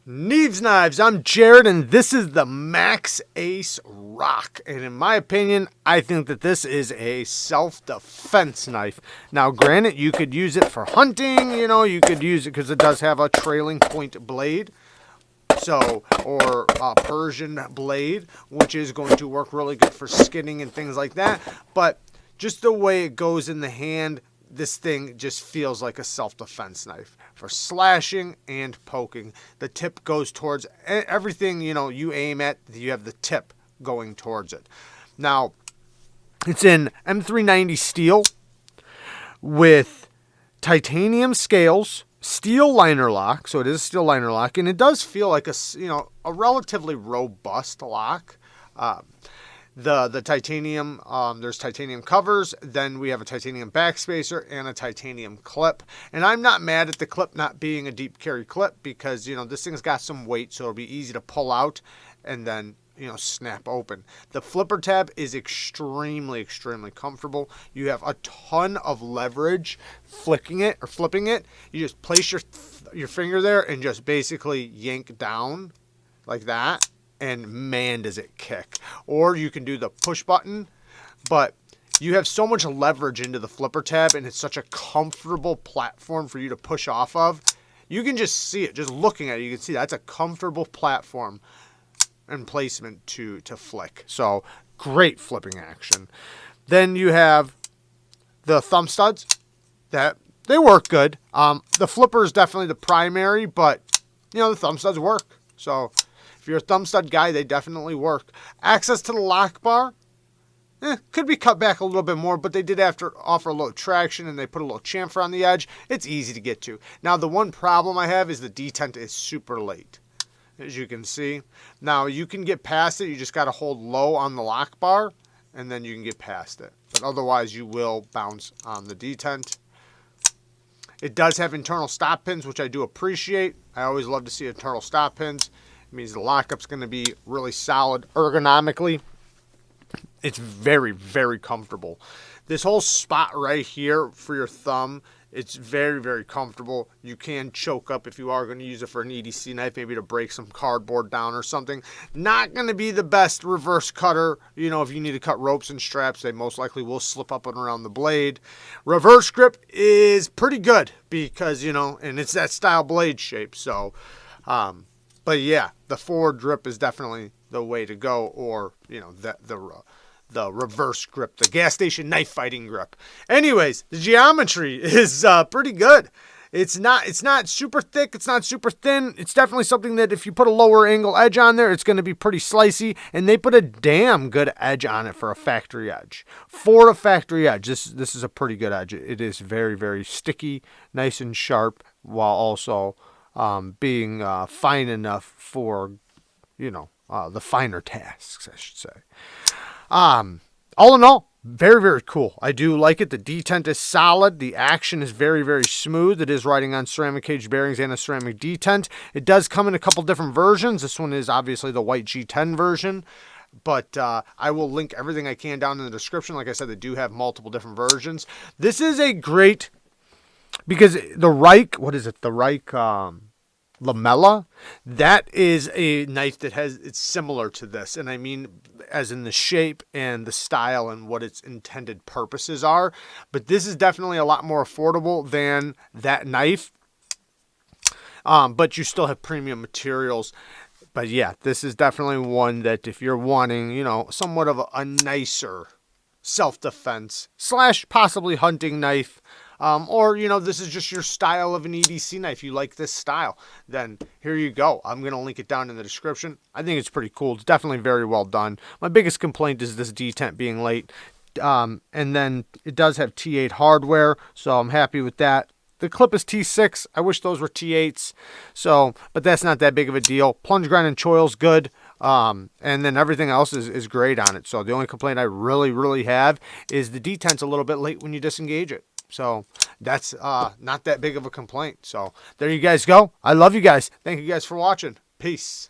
Neeves Knives, I'm Jared, and this is the MAXACE ROCK. And in my opinion, I think that this is a self-defense knife. Now, granted, you could use it for hunting, you could use it because it does have a trailing point blade. Or a Persian blade, which is going to work really good for skinning and things like that. But just the way it goes in the hand, this thing just feels like a self-defense knife for slashing and poking. The tip goes towards everything, you aim at, you have the tip going towards it. Now, it's in M390 steel with titanium scales, steel liner lock, so it is a steel liner lock, and it does feel like a relatively robust lock. The titanium, there's titanium covers, then we have a titanium backspacer and a titanium clip. And I'm not mad at the clip not being a deep carry clip because, this thing's got some weight, so it'll be easy to pull out and then, snap open. The flipper tab is extremely, extremely comfortable. You have a ton of leverage flipping it. You just place your finger there and just basically yank down like that. And man, does it kick. Or you can do the push button, but you have so much leverage into the flipper tab and it's such a comfortable platform for you to push off of. You can just see it, just looking at it, you can see that's a comfortable platform and placement to flick. So great flipping action. Then you have the thumb studs that they work good. The flipper is definitely the primary, but the thumb studs work. So if you're a thumb stud guy, they definitely work. Access to the lock bar, could be cut back a little bit more, but they did have to offer a little traction and they put a little chamfer on the edge. It's easy to get to. Now, the one problem I have is the detent is super late, as you can see. Now, you can get past it. You just got to hold low on the lock bar, and then you can get past it. But otherwise, you will bounce on the detent. It does have internal stop pins, which I do appreciate. I always love to see internal stop pins. It means the lockup's going to be really solid ergonomically. It's very, very comfortable. This whole spot right here for your thumb, it's very, very comfortable. You can choke up if you are going to use it for an EDC knife, maybe to break some cardboard down or something. Not going to be the best reverse cutter. If you need to cut ropes and straps, they most likely will slip up and around the blade. Reverse grip is pretty good because, and it's that style blade shape. So, but yeah, the forward grip is definitely the way to go, or the reverse grip, the gas station knife fighting grip. Anyways, the geometry is pretty good. It's not super thick, it's not super thin. It's definitely something that if you put a lower angle edge on there, it's going to be pretty slicey, and they put a damn good edge on it for a factory edge. For a factory edge, this is a pretty good edge. It is very, very sticky, nice and sharp, while also being fine enough for, the finer tasks, I should say. All in all, very, very cool. I do like it. The detent is solid. The action is very, very smooth. It is riding on ceramic cage bearings and a ceramic detent. It does come in a couple different versions. This one is obviously the white G10 version. But I will link everything I can down in the description. Like I said, they do have multiple different versions. This is a great... Because the Reich, the Reich Lamella, that is a knife that it's similar to this. And I mean, as in the shape and the style and what its intended purposes are. But this is definitely a lot more affordable than that knife. But you still have premium materials. But yeah, this is definitely one that if you're wanting, somewhat of a nicer self-defense / possibly hunting knife, or, this is just your style of an EDC knife. You like this style, then here you go. I'm going to link it down in the description. I think it's pretty cool. It's definitely very well done. My biggest complaint is this detent being late. And then it does have T8 hardware, so I'm happy with that. The clip is T6. I wish those were T8s. But that's not that big of a deal. Plunge grind and choil's good. And then everything else is great on it. So the only complaint I really, really have is the detent's a little bit late when you disengage it. So that's not that big of a complaint. So there you guys go. I love you guys. Thank you guys for watching. Peace.